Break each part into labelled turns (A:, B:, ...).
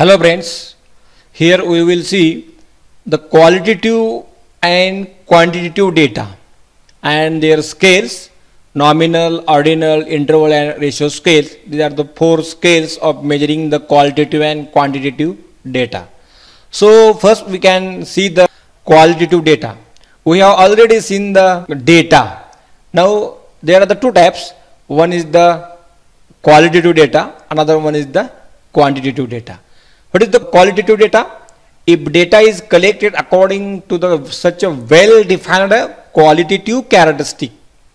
A: Hello friends, here we will see the qualitative and quantitative data and their scales, nominal, ordinal, interval and ratio scales. These are the four scales of measuring the qualitative and quantitative data. So first we can see the qualitative data. We have already seen the data. Now there are the two types. One is the qualitative data, another one is the quantitative data. What is the qualitative data? If data is collected according to such a well-defined qualitative characteristic,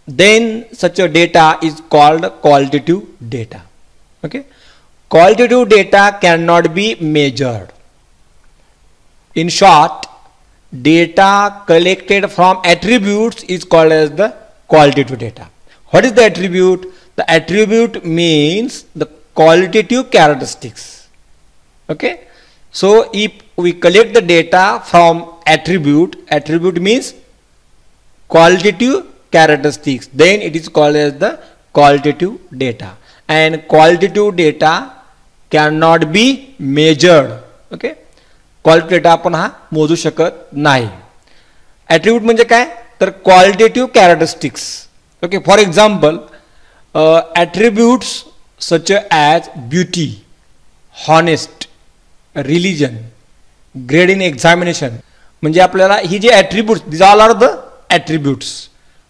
A: then such a data is called qualitative data. Okay? Qualitative data cannot be measured. In short, data collected from attributes is called as the qualitative data. What is the attribute? The attribute means the qualitative characteristics. Okay, so if we collect the data from attribute means qualitative characteristics, then it is called as the qualitative data. And qualitative data cannot be measured. Okay, qualitative data आपण हा मोजू शकत नाही. Attribute म्हणजे काय तर qualitative characteristics. Okay, for example, attributes such as beauty, honest, religion, grade in examination, म्हणजे आपल्याला ही जे attributes, this all are the attributes.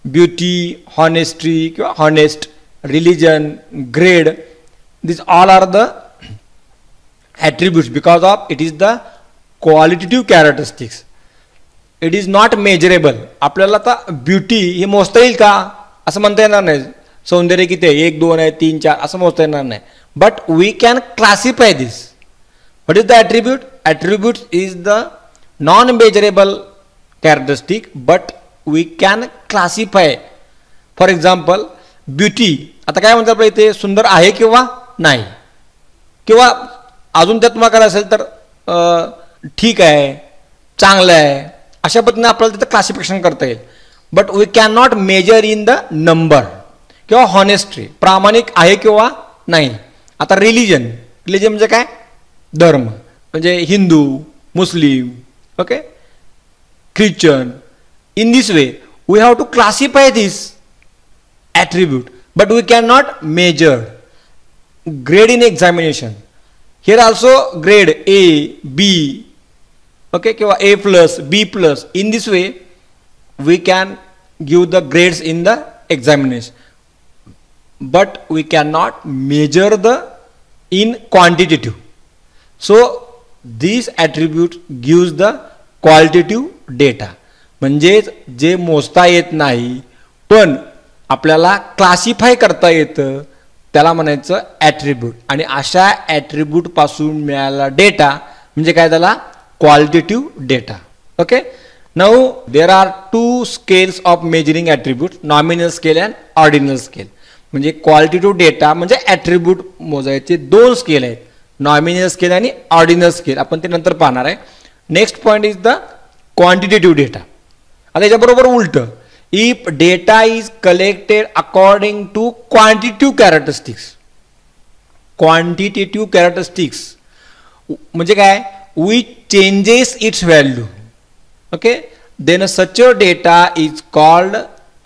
A: Beauty, honesty किंवा honest, religion, grade, this all are the attributes because of it is the qualitative characteristics. It is not measurable. आपल्याला आता beauty हे मोजता येईल का असं म्हणता येणार नाही. सौंदर्य किती आहे, 1 2 आहे 3 4 असं मोजता येणार नाही. But we can classify this. What is the attribute? Attribute is the non-measurable characteristic, but we can classify. For example, beauty. आता काय म्हणतात आपल्या इथे, सुंदर आहे किंवा नाही, किंवा अजून त्यात तुम्हाला करायचं असेल तर ठीक आहे, चांगलं आहे, अशा पद्धतीने आपल्याला तिथं क्लासिफिकेशन करता येईल. But we can not measure in the number. किंवा हॉनेस्टी, प्रामाणिक आहे किंवा नाही. आता रिलीजन म्हणजे काय, धर्म, म्हणजे Hindu, Muslim, okay, Christian. In this way we have to classify this attribute, but we can not measure. Grade in examination, here also grade A B, okay, किंवा A+, B+. In this way we can give the grades in the examination, but we can not measure the in quantitative. So these attributes gives the qualitative data. म्हणजेच जे मोजता येत नाही पण आपल्याला classify करता येतं त्याला म्हणायचं ॲट्रिब्यूट. आणि अशा ॲट्रिब्यूट पासून मिळालेला डेटा म्हणजे काय, त्याला qualitative data. Okay, now there are 2 scales of measuring attribute, nominal scale and ordinal scale. म्हणजे क्वालिटेटिव्ह डेटा म्हणजे ॲट्रिब्यूट मोजायचे 2 स्केल आहेत, नॉमिनल स्केल आणि ऑर्डिनल स्केल. आपण ते नंतर पाहणार आहे. Next point is the quantitative data. आता याच्याबरोबर उलट, if data is collected according to quantitative characteristics. Quantitative characteristics म्हणजे काय, which changes its value. Okay, then such a data is called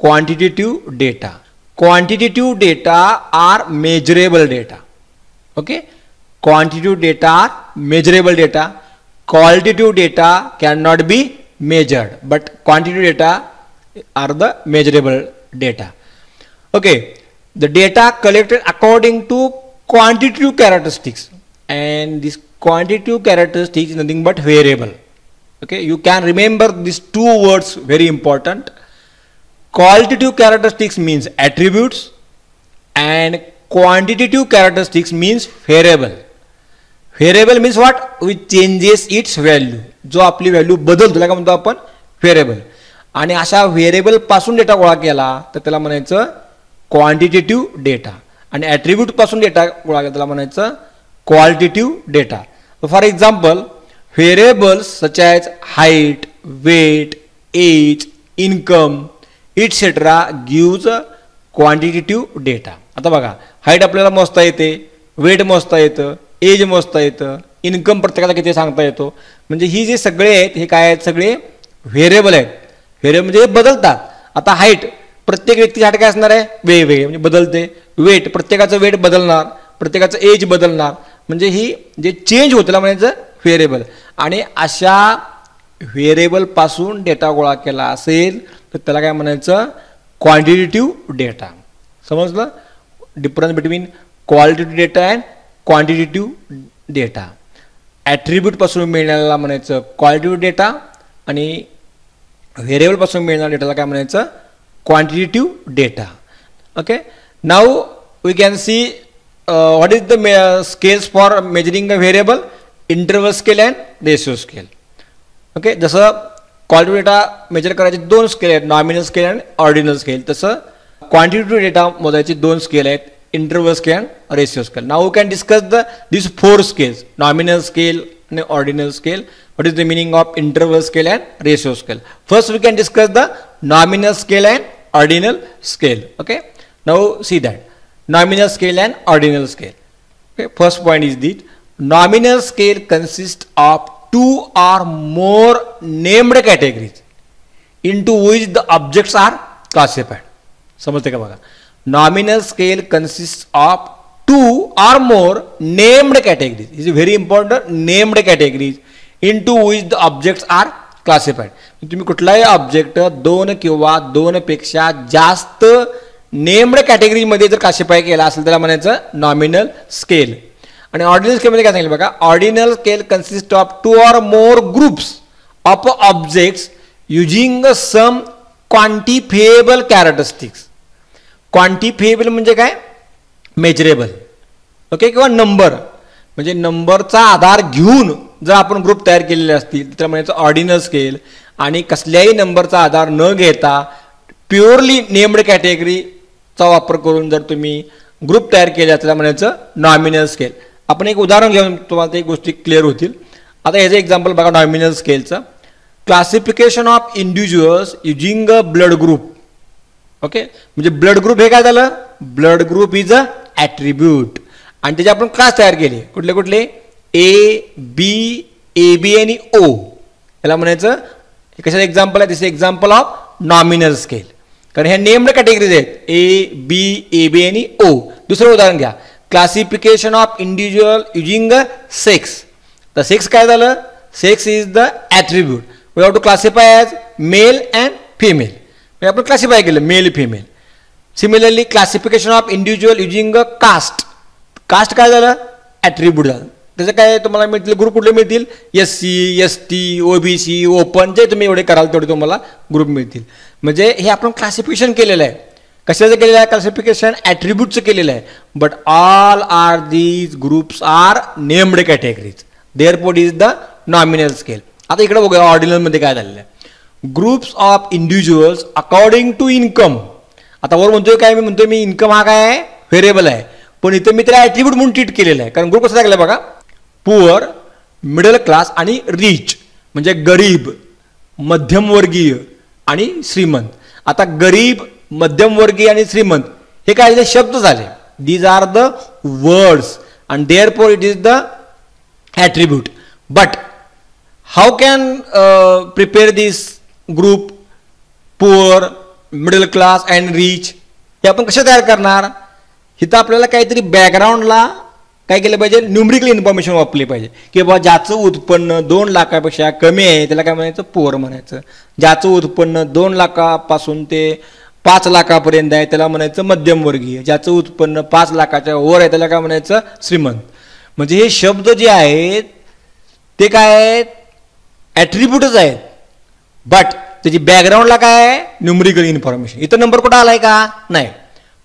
A: quantitative data. Quantitative data are measurable data. Okay, quantitative data are measurable data. Qualitative data cannot be measured, but quantitative data are the measurable data. Okay, the data collected according to quantitative characteristics, and this quantitative characteristics is nothing but variable. Okay, you can remember these 2 words, very important. Qualitative characteristics means attributes and quantitative characteristics means variable. Variable means what, which changes its value. जो आपली value बदलतो त्याला काय म्हणतो आपण, variable. आणि अशा variable पासून डेटा गोळा केला तर त्याला म्हणायचं क्वांटिटेटिव्ह डेटा. आणि ॲट्रिब्यूट पासून डेटा गोळा केला त्याला म्हणायचं qualitative data. For example, variables such as height, weight, age, income etcetera gives quantitative data. आता बघा, हाईट आपल्याला मोजता येते, वेट मोजता येतं, एज मोजता येतं, इन्कम प्रत्येकाचा किती सांगता येतो. म्हणजे ही जे सगळे आहेत हे काय आहेत, सगळे व्हेरिएबल आहेत. व्हेरिएबल म्हणजे हे बदलतात. आता हाईट, प्रत्येक व्यक्तीची हाईट काय असणार आहे, वेगवेगळे म्हणजे बदलते. वेट, प्रत्येकाचं वेट बदलणार, प्रत्येकाचं एज बदलणार. म्हणजे ही जे चेंज होतं त्याला म्हणायचं व्हेरिएबल. आणि अशा व्हेरिएबलपासून डेटा गोळा केला असेल तर त्याला काय म्हणायचं, क्वांटिटेटिव्ह डेटा. समजलं difference between qualitative data and quantitative data. ॲट्रिब्यूटपासून मिळणाऱ्याला म्हणायचं क्वालिटेटिव्ह डेटा आणि व्हेरिएबलपासून मिळणाऱ्या डेटाला काय म्हणायचं, quantitative data. Okay, now we can see what is the scales for measuring a variable, interval scale and ratio scale. Okay, जसं क्वालिटेटिव्ह डेटा मेजर करायचे दोन स्केल आहेत, nominal scale and ordinal scale, तसं क्वांटिटेटिव्ह डेटा मोजायचे दोन scale आहेत, interval scale and ratio scale. Now we can discuss these four scales, nominal scale and ordinal scale. What is the meaning of interval scale and ratio scale? First we can discuss the nominal scale and ordinal scale. Okay, now see that nominal scale and ordinal scale. Okay, first point is this: nominal scale consists of two or more named categories into which the objects are classified. समजते का बघा, nominal scale consists of two or more named categories. This is very important, named categories into which the objects are classified. तुम्ही कुठलाही object दोन किंवा दोन पेक्षा जास्त नेम्ड कॅटेगरीमध्ये जर क्लासिफाय केला असेल त्याला म्हणायचं नॉमिनल स्केल. आणि ऑर्डिनल स्केलमध्ये काय सांगितलं बघा, ordinal scale consist of two or more groups of objects using some quantifiable characteristics. Quantifiable म्हणजे काय, मेजरेबल. ओके, किंवा नंबर म्हणजे नंबरचा आधार घेऊन जर आपण ग्रुप तयार केलेले असतील तर म्हणायचं ऑर्डिनल स्केल. आणि कसल्याही नंबरचा आधार न घेता प्युअरली नेम्ड कॅटेगरीचा वापर करून जर तुम्ही ग्रुप तयार केले त्याला म्हणायचं नॉमिनल स्केल. आपण एक उदाहरण घेऊन तुम्हाला ते गोष्टी क्लिअर होतील. आता ह्याचं एक्झाम्पल बघा नॉमिनल स्केलचं. Classification of individuals using a blood group. Okay, म्हणजे ब्लड ग्रुप हे काय झालं, blood group is a attribute. आणि त्याचे आपण क्लास तयार केले, कुठले कुठले, ए बी, ए बी आणि ओ. याला म्हणायचं हे कशाचं एक्झाम्पल आहे, दिस एक्झाम्पल ऑफ नॉमिनल स्केल. कारण ह्या नेम्ड कॅटेगरीज आहेत, ए बी, ए बी आणि ओ. दुसरं उदाहरण घ्या, classification of individual using a sex. तर सेक्स काय झालं, sex is the attribute. We have to classify as male and female. आपण क्लासिफाय केलं male female. Similarly classification of individual using a caste. Caste काय झालं, ॲट्रिब्यूट झालं. त्याचं काय तुम्हाला मिळतील, ग्रुप कुठले मिळतील, S C, S T, OBC, open, जे तुम्ही एवढे कराल तेवढे तुम्हाला ग्रुप मिळतील. म्हणजे हे आपण क्लासिफिकेशन केलेलं आहे. कशाचं केलेलं आहे क्लासिफिकेशन, ॲट्रिब्यूटचं केलेलं आहे. But all are these groups are named categories, therefore is the nominal scale. आता इकडे बघूया ऑर्डिनलमध्ये काय झालेलं आहे, groups of individuals according to income. आता वर म्हणतोय काय, मी म्हणतोय मी इन्कम हा काय आहे, व्हेरिएबल आहे. पण इथं मी त्याला ॲट्रिब्यूट म्हणून ट्रीट केलेलं आहे. कारण ग्रुप कसं लागलं बघा, पुअर, मिडल क्लास आणि रिच. म्हणजे गरीब, मध्यमवर्गीय आणि श्रीमंत. आता गरीब, मध्यमवर्गीय आणि श्रीमंत हे काय झाले, शब्द झाले. These are the words and therefore it is the attribute. But how can prepare this group, poor, middle class and rich, हे आपण कसे तयार करणार. इथं आपल्याला काहीतरी बॅकग्राऊंडला काय केलं पाहिजे, न्यूमरिकल इन्फॉर्मेशन वापरली पाहिजे. की बाबा ज्याचं उत्पन्न 2 लाखापेक्षा कमी आहे त्याला काय म्हणायचं, पुअर म्हणायचं. ज्याचं उत्पन्न 2 लाखापासून ते 5 लाखापर्यंत आहे त्याला म्हणायचं मध्यमवर्गीय. ज्याचं उत्पन्न 5 लाखाच्या वर आहे त्याला काय म्हणायचं, श्रीमंत. म्हणजे हे शब्द जे आहेत ते काय आहेत, ॲट्रिब्यूटच आहेत. बट त्याची बॅकग्राऊंडला काय आहे, न्यूमरिकल इन्फॉर्मेशन. इथं नंबर कुठं आलाय का, नाही.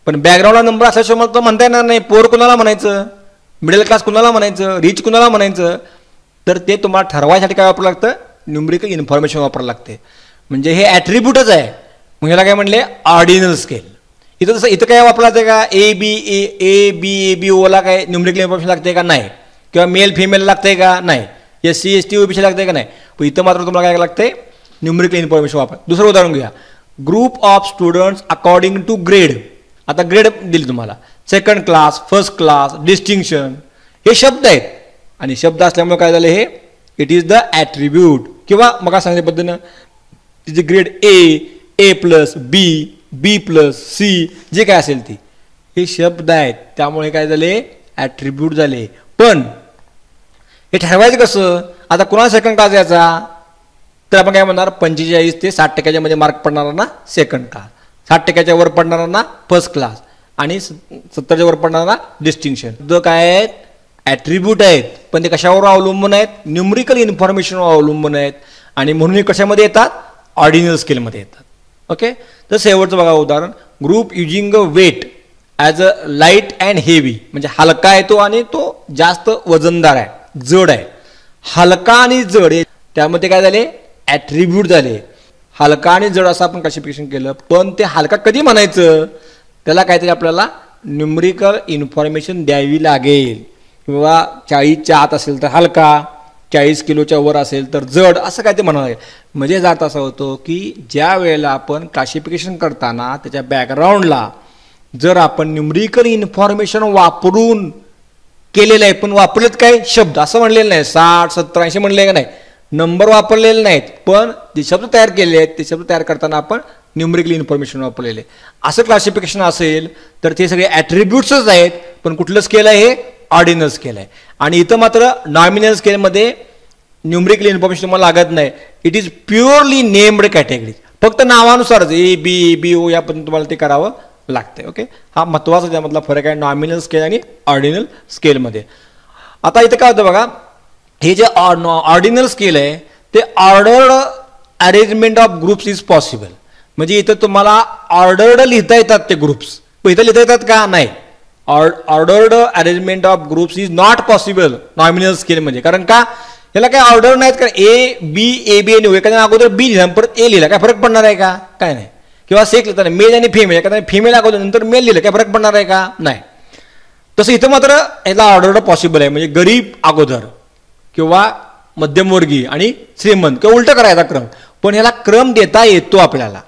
A: पण बॅकग्राऊंडला नंबर असल्याशिवाय मला तो म्हणता येणार नाही. पोर कुणाला म्हणायचं, मिडल क्लास कुणाला म्हणायचं, रिच कुणाला म्हणायचं. तर ते तुम्हाला ठरवायसाठी काय वापरावं लागतं, न्यूमरिकल इन्फॉर्मेशन वापरावं लागते. म्हणजे हे ॲट्रिब्यूटच आहे. मग ह्याला काय म्हणले, ऑर्डिनल स्केल. इथं तसं इथं काय वापरलं जाते का, ए बी ओला काय न्यूमरिकल इन्फॉर्मेशन लागते का, नाही. किंवा मेल फिमेल लागते का, नाही. S C S T OBC लागते का, नाही. पण इथं मात्र तुम्हाला काय लागते, न्यूमरिकल इन्फॉर्मेशन वापर. दुसरं उदाहरण घ्या, group of students according to grade. आता ग्रेड दिली तुम्हाला, second class, first class, distinction. हे शब्द आहेत आणि शब्द असल्यामुळे काय झालं, हे इट इज द ॲट्रिब्यूट किंवा मग सांगितल्या पद्धतीनं तिचे grade A plus B plus C जे काय असेल ती हे शब्द आहेत, त्यामुळे काय झाले ॲट्रिब्यूट झाले. पण हे ठरवायचं कसं, आता कुणाला सेकंड क्लास यायचा तर आपण काय म्हणणार 45 ते 60% मध्ये मार्क पडणारा सेकंड क्लास, 60% वर पडणारा फर्स्ट क्लास आणि 70% वर पडणारा डिस्टिंक्शन. तर काय आहेत ॲट्रिब्यूट आहेत, पण ते कशावर अवलंबून आहेत, न्यूमरिकल इन्फॉर्मेशनवर अवलंबून आहेत आणि म्हणून हे कशामध्ये येतात ऑर्डिनल स्केलमध्ये येतात. ओके, तर शेवटचं बघा उदाहरण, group using a weight as a light and heavy, म्हणजे हलका आहे तो आणि तो जास्त वजनदार आहे, जड आहे. हलका आणि जड त्यामध्ये काय झाले ॲट्रिब्यूट झाले. हलका आणि जड असं आपण क्लासिफिकेशन केलं, पण ते हलका कधी म्हणायचं, त्याला काहीतरी आपल्याला न्यूमरिकल इन्फॉर्मेशन द्यावी लागेल. किंवा 40च्या आत असेल तर हलका, 40 किलोच्या वर असेल तर जड, असं काय ते म्हणावं लागेल. म्हणजे जात असा होतो की ज्या वेळेला आपण क्लासिफिकेशन करताना त्याच्या बॅकग्राऊंडला जर आपण न्यूमरिकल इन्फॉर्मेशन वापरून केलेलं आहे, पण वापरलेत काय शब्द असं म्हणलेलं नाही, 60 70 80 म्हणले का नाही, नंबर वापरलेले नाहीत, पण जे शब्द तयार केले आहेत ते शब्द तयार करताना आपण न्यूमरिकल इन्फॉर्मेशन वापरलेले. असं क्लासिफिकेशन असेल तर ते सगळे ॲट्रिब्यूट्सच आहेत, पण कुठलं स्केल आहे, हे ऑर्डिनल स्केल आहे. आणि इथं मात्र नॉमिनल स्केलमध्ये न्यूमरिकल इन्फॉर्मेशन तुम्हाला लागत नाही, it is purely named category, फक्त नावानुसारच बी ओ या पण तुम्हाला ते करावं लागते. ओके, हा महत्त्वाचा त्यामधला फरक आहे नॉमिनल स्केल आणि ऑर्डिनल स्केलमध्ये. आता इथं काय होतं बघा, हे जे ऑर्डिनल स्केल आहे ते ordered arrangement of groups is possible. म्हणजे इथं तुम्हाला ऑर्डर्ड लिहिता येतात ते ग्रुप्स, पण इथं लिहिता येतात का नाही, ordered arrangement of groups is not possible nominal स्केलमध्ये. कारण का याला काय ऑर्डर नाहीत, कारण ए बी आणि एखाद्या अगोदर बी लिहिला परत ए लिहिला, काय फरक पडणार आहे का, काय नाही. किंवा सेक लिहिताना मेल आणि फिमेल, एखाद्या फिमेल अगोदर नंतर मेल लिहिलं, काय फरक पडणार आहे का, नाही. तसं इथं मात्र याला ऑर्डर पॉसिबल आहे. म्हणजे गरीब अगोदर किंवा मध्यमवर्गीय आणि श्रीमंत किंवा उलट करायचा क्रम, पण याला क्रम देता येतो आपल्याला.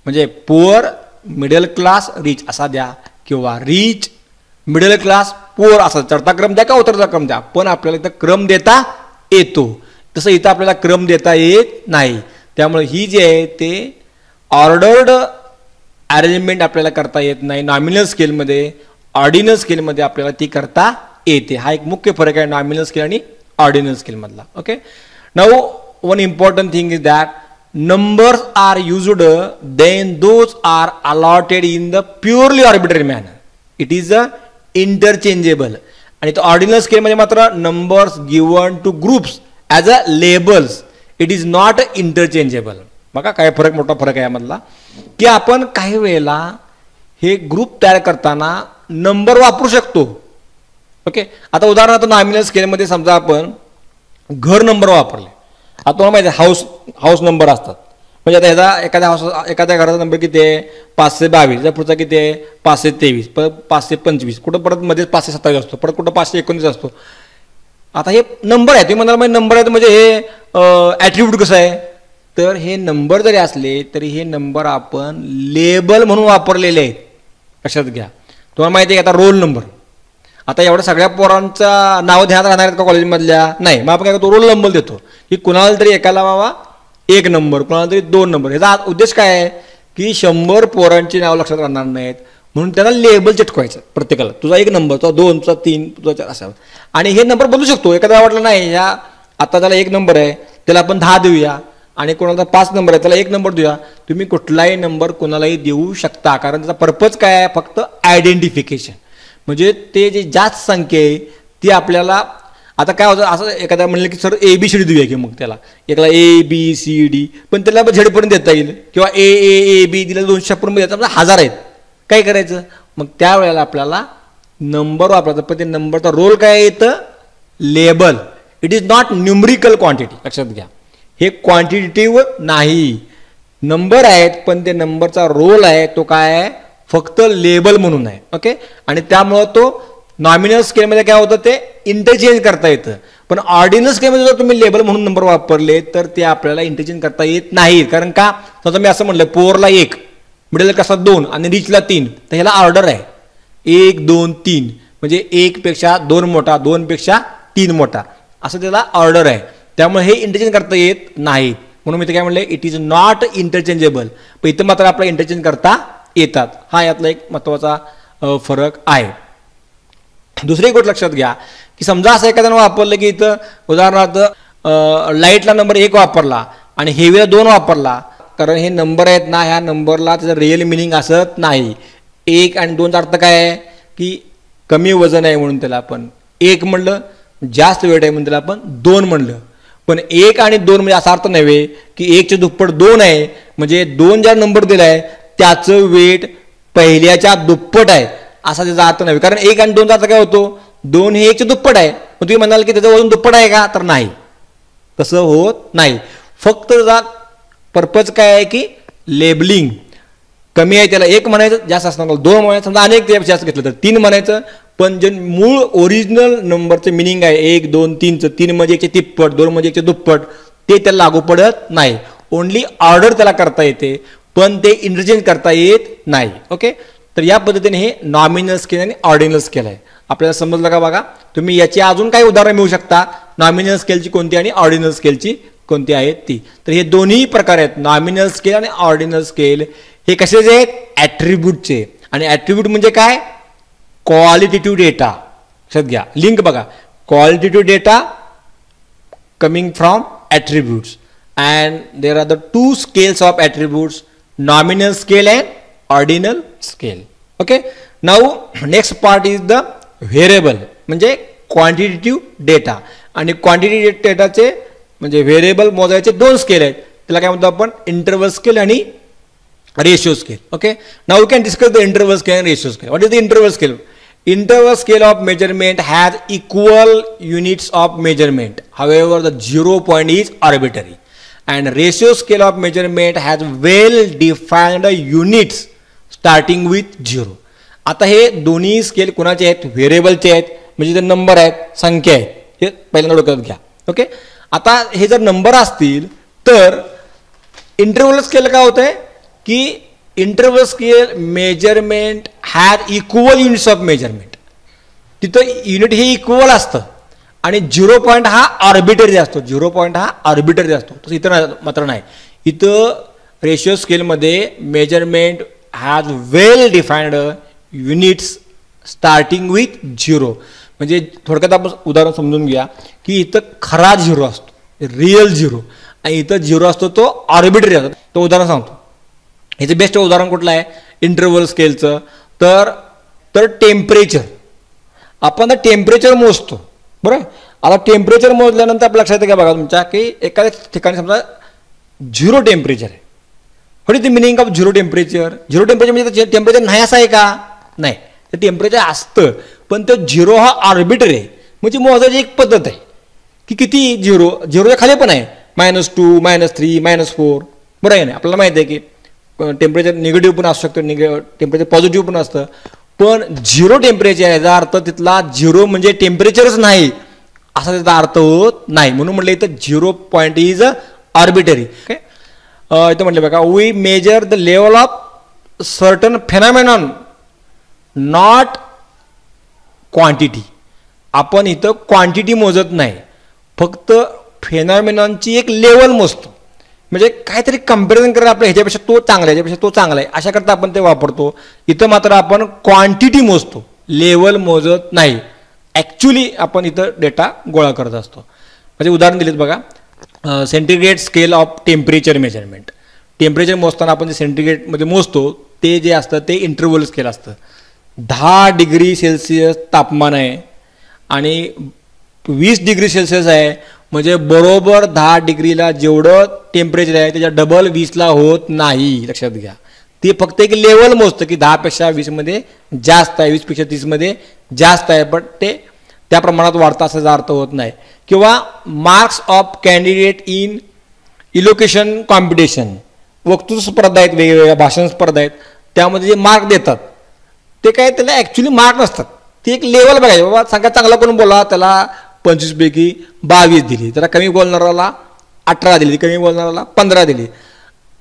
A: म्हणजे पुअर मिडल क्लास रिच असा द्या किंवा रिच मिडल क्लास पुअर असा चढता क्रम द्या का उतरता क्रम द्या, पण आपल्याला इथं क्रम देता येतो. तसं इथं आपल्याला क्रम देता येत नाही. त्यामुळे ही जी आहे ते ऑर्डर्ड अरेंजमेंट आपल्याला करता येत नाही नॉमिनल स्केलमध्ये. ऑर्डिनल स्केलमध्ये आपल्याला ती करता येते. हा एक मुख्य फरक आहे नॉमिनल स्केल आणि ऑर्डिनल स्केलमधला. Okay, now one important thing is that numbers are used then those are allotted in the purely arbitrary manner. It is a interchangeable. आणि तो ऑर्डिनल स्केलमध्ये मात्र numbers given two groups as a labels, it is not interchangeable. बघा काय फरक, मोठा फरक आहे यामधला, की आपण काही वेळेला हे ग्रुप तयार करताना नंबर वापरू शकतो. ओके, आता उदाहरणार्थ नॉमिनल स्केलमध्ये समजा आपण घर नंबर वापरले, आता तुम्हाला माहिती आहे हाऊस नंबर असतात. म्हणजे आता ह्याचा एखाद्या घराचा नंबर किती आहे 522, त्या पुढचा किती आहे 523, परत 525, कुठं परत मध्ये 527 असतो, परत कुठं 519 असतो. आता हे नंबर आहे, तुम्ही म्हणाल नंबर आहे म्हणजे हे ॲट्रिब्यूट कसं आहे, तर हे नंबर जरी असले तरी हे नंबर आपण लेबल म्हणून वापरलेले आहेत. लक्षात घ्या, तुम्हाला माहिती आहे की आता रोल नंबर, आता एवढ्या सगळ्या पोरांचा नाव ध्यानात राहणार आहेत का कॉलेजमधल्या, नाही. मग आपण काय करतो, रोल नंबर देतो की कुणाला तरी एकाला बाबा 1 नंबर, कुणाला तरी 2 नंबर. ह्याचा उद्देश काय आहे की 100 पोरांची नाव लक्षात राहणार नाहीत म्हणून त्यांना लेबल चिटकवायचं प्रत्येकाला, तुझा 1 नंबर, तुझा 2, तुझा 3, तुझा 4 असा. आणि हे नंबर बदलू शकतो. एखादा वाटलं नाही ह्या आता त्याला 1 नंबर आहे त्याला आपण 10 देऊया, आणि कोणाला 5 नंबर आहे त्याला 1 नंबर देऊया. तुम्ही कुठलाही नंबर कोणालाही देऊ शकता, कारण त्याचा पर्पज काय आहे, फक्त आयडेंटिफिकेशन. म्हणजे ते जे जास्त संख्या आहे ती आपल्याला, आता काय होतं असं एखाद्या म्हणलं की सर ABCD देऊया की, मग त्याला एकाला ABCD, पण त्याला झेडपर्यंत देता येईल, किंवा A दिला 200 पर्यंत देतात, 1000 आहेत, काय करायचं मग त्यावेळेला आपल्याला नंबर वापरायचा. पण ते नंबरचा रोल काय येतं, label. It is not numerical quantity, लक्षात घ्या. हे क्वांटिटेटिव्ह नाही, नंबर आहेत पण ते नंबरचा रोल आहे तो काय आहे, फक्त लेबल म्हणून आहे. ओके, आणि त्यामुळं तो नॉमिनल स्केलमध्ये काय होतं ते इंटरचेंज करता येतं. पण ऑर्डिनल स्केलमध्ये जर तुम्ही लेबल म्हणून नंबर वापरले तर ते आपल्याला इंटरचेंज करता येत नाही. कारण का, समजा मी असं म्हणलं पुअरला 1, मिडल क्लासला 2 आणि रिचला 3, तर ह्याला ऑर्डर आहे 1 2 3. म्हणजे 1 पेक्षा 2 मोठा, 2 पेक्षा 3 मोठा, असं त्याला ऑर्डर आहे. त्यामुळे हे इंटरचेंज करता येत नाही. म्हणून मी ते काय म्हणलं, इट इज नॉट इंटरचेंजेबल. पण इथं मात्र आपल्याला इंटरचेंज करता येतात. हा यातला एक महत्त्वाचा फरक आहे. दुसरी गोष्ट लक्षात घ्या की समजा असं एखाद्यानं वापरलं की इथं उदाहरणार्थ लाईटला नंबर 1 वापरला आणि हेवीला 2 वापरला, कारण हे नंबर आहेत ना, ह्या नंबरला त्याचं रिअल मिनिंग असत नाही. 1 आणि 2चा अर्थ काय आहे की कमी वजन आहे म्हणून त्याला आपण 1 म्हणलं, जास्त वेट आहे म्हणून त्याला आपण 2 म्हणलं. पण 1 आणि 2 म्हणजे असा अर्थ नव्हे की 1चे दुप्पट 2 आहे, म्हणजे 2 ज्या नंबर दिला आहे त्याचं वेट पहिल्याच्या दुप्पट आहे असा त्याचा अर्थ नव्हे. कारण 1 आणि 2चा अर्थ काय होतो, 2 हे 1चे दुप्पट आहे. मग तुम्ही म्हणाल की त्याचं वजन दुप्पट आहे का, तर नाही, तसं होत नाही. फक्त त्याचा पर्पज काय आहे की लेबलिंग. कमी आहे त्याला 1 म्हणायचं, जास्त असणार 2 म्हणायचं, समजा अनेक त्यापेक्षा जास्त घेतलं तर 3 म्हणायचं. पण जे मूळ ओरिजिनल नंबरचं मिनिंग आहे 1, 2, 3चं, 3 म्हणजे 1चे तिप्पट, 2 म्हणजे 1चे दुप्पट, ते त्याला लागू पडत नाही. ओनली ऑर्डर त्याला करता येते, पण ते इंटरचेंज करता येत नाही. ओके, तर या पद्धतीने हे नॉमिनल स्केल आणि ऑर्डिनल स्केल आहे. आपल्याला समजलं का बघा. तुम्ही याची अजून काही उदाहरण मिळू शकता, नॉमिनल स्केलची कोणती आणि ऑर्डिनल स्केलची कोणती आहेत ती. तर हे दोन्ही प्रकार आहेत, नॉमिनल स्केल आणि ऑर्डिनल स्केल. हे कशाचे आहेत, ॲट्रिब्यूटचे. आणि ॲट्रिब्यूट म्हणजे काय, क्वालिटेटिव्ह डेटा. लक्षात घ्या, लिंक बघा, qualitative data coming from attributes. And there are the 2 scales of attributes, nominal scale and ordinal scale. Okay, now next part is the variable, म्हणजे क्वांटिटेटिव्ह डेटा. आणि क्वांटिटेटिव्ह डेटाचे म्हणजे variable मोजायचे 2 स्केल आहेत. त्याला काय म्हणतो आपण, इंटरवल स्केल आणि ratio scale. Okay, now we can discuss the interval scale and ratio scale. What is the interval scale? Interval scale of measurement has equal units of measurement. However, the 0 point is arbitrary. And ratio scale of measurement has well-defined units starting with 0. आता हे दोन्ही scale कुणाचे आहेत, व्हेरिएबलचे आहेत, म्हणजे ते number आहेत, संख्या आहेत. हे पहिल्यांदा डोक्यात घ्या. ओके, आता हे जर नंबर असतील तर इंटरवल स्केल काय होतंय की interval scale measurement has equal units of measurement. तिथं युनिट हे इक्वल असतं आणि 0 पॉईंट हा आर्बिटरी असतो. 0 पॉईंट हा आर्बिटरी असतो, तसं इथं मात्र नाही. इथं रेशिओ स्केलमध्ये measurement has well defined units starting with 0. म्हणजे थोडक्यात आपण उदाहरण समजून घ्या की इथं खरा 0 असतो, रिअल 0, आणि इथं 0 असतो तो आर्बिटरी असतो. तो उदाहरण सांगतो. ह्याचं बेस्ट उदाहरण कुठलं आहे इंटरवल स्केलचं, तर टेम्परेचर. आपण आता टेम्परेचर मोजतो, बरं. आता टेम्परेचर मोजल्यानंतर आपल्या लक्षात येतं का बघा तुमच्या की एखाद्या ठिकाणी समजा 0 टेम्परेचर आहे. What is the meaning of 0 temperature? 0 temperature म्हणजे टेम्परेचर नाही असं आहे का? नाही, ते टेम्परेचर असतं, पण तो 0 हा आर्बिटरी आहे. म्हणजे मोजायची एक पद्धत आहे की किती 0च्या खाली पण आहे, -2, -3, -4, बरं आहे ना. आपल्याला माहिती आहे की टेम्परेचर निगेटिव्ह पण असू शकतं, टेम्परेचर पॉझिटिव्ह पण असतं. पण 0 टेम्परेचर याचा अर्थ तिथला 0 म्हणजे टेम्परेचरच नाही असा त्याचा अर्थ होत नाही. म्हणून म्हटलं इथं 0 पॉईंट इज आर्बिटरी. इथं म्हटलं बघा, we measure the level of certain phenomenon not quantity. आपण इथं क्वांटिटी मोजत नाही, फक्त फेनॉमेनॉनची एक लेवल मोजतो. म्हणजे काहीतरी कंपॅरिझन करायला आपल्या ह्याच्यापेक्षा तो चांगला आहे, ह्याच्यापेक्षा तो चांगला आहे, अशा करता आपण ते वापरतो. इथं मात्र आपण क्वांटिटी मोजतो, लेवल मोजत नाही. ॲक्च्युली आपण इथं डेटा गोळा करत असतो. म्हणजे उदाहरण दिलेत बघा, centigrade scale of temperature measurement. Temperature मोजताना आपण जे सेंटीग्रेडमध्ये मोजतो ते जे असतं ते इंटरवल स्केल असतं. 10 डिग्री सेल्सिअस तापमान आहे आणि 20 डिग्री सेल्सिअस आहे, म्हणजे बरोबर 10 डिग्रीला जेवढं टेम्परेचर आहे त्याच्या डबल 20ला होत नाही. लक्षात घ्या, ते फक्त एक लेवल मोजतं की 10 पेक्षा 20मध्ये जास्त आहे, 20 पेक्षा 30मध्ये जास्त आहे, पण ते त्या प्रमाणात वाढतं असा अर्थ होत नाही. किंवा marks of candidate in elocution competition, वक्तृत्व स्पर्धा आहेत, वेगवेगळ्या भाषण स्पर्धा आहेत, त्यामध्ये जे मार्क देतात ते काय त्याला ॲक्च्युली मार्क नसतात. ती एक लेवल बघायची. बाबा सांगा चांगला कोण बोला त्याला 25 पैकी 22 दिली, त्याला कमी बोलणाराला 18 दिली, कमी बोलणाराला 15 दिली.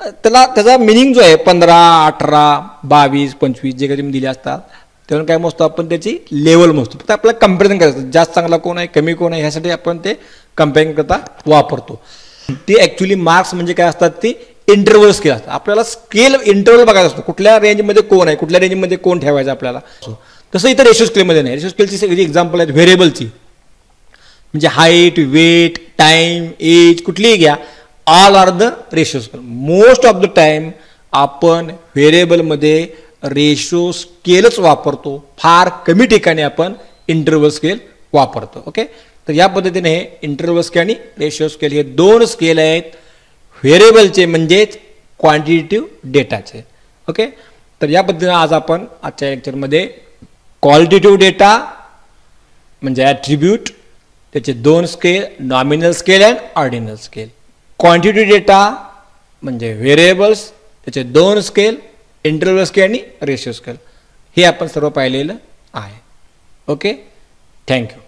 A: त्याला त्याचा मिनिंग जो आहे 15, 18, 22, 25 जे काही तुम्ही दिले असतात तेव्हा काय मोजतो आपण, त्याची लेवल मोजतो. फक्त आपल्याला कम्पॅरिझन करायचं, जास्त चांगला कोण आहे, कमी कोण आहे, ह्यासाठी आपण ते कम्पेअरिंग करता वापरतो. ते ॲक्च्युली मार्क्स म्हणजे काय असतात, ते इंटरव्हल स्केल असतात. आपल्याला स्केल इंटरव्हल बघायचा असतो, कुठल्या रेंजमध्ये कोण आहे, कुठल्या रेंजमध्ये कोण ठेवायचं आपल्याला. तसं इथं रेशो स्केलमध्ये नाही. रेशो स्केलची सगळी एक्झाम्पल आहेत व्हेरिएबलची, म्हणजे हाईट, वेट, टाइम, एज कुठलीही घ्या, all are the ratio scale. Most of the time आपण व्हेरिएबलमध्ये रेशो स्केलच वापरतो, फार कमी ठिकाणी आपण इंटरव्हल स्केल वापरतो. ओके, तर या पद्धतीने हे इंटरव्हल स्केल आणि रेशो स्केल हे दोन स्केल आहेत व्हेरिएबलचे, म्हणजेच क्वांटिटेटिव्ह डेटाचे. ओके, तर या पद्धतीने आज आपण आजच्या लेक्चरमध्ये क्वालिटेटिव्ह डेटा म्हणजे ॲट्रिब्यूट, त्याचे दोन scale, nominal scale and ordinal scale. Quantitative data म्हणजे व्हेरिएबल्स, त्याचे दोन स्केल, इंटरव्हल स्केल आणि रेशो स्केल, हे आपण सर्व पाहिलेलं आहे. Okay, thank you.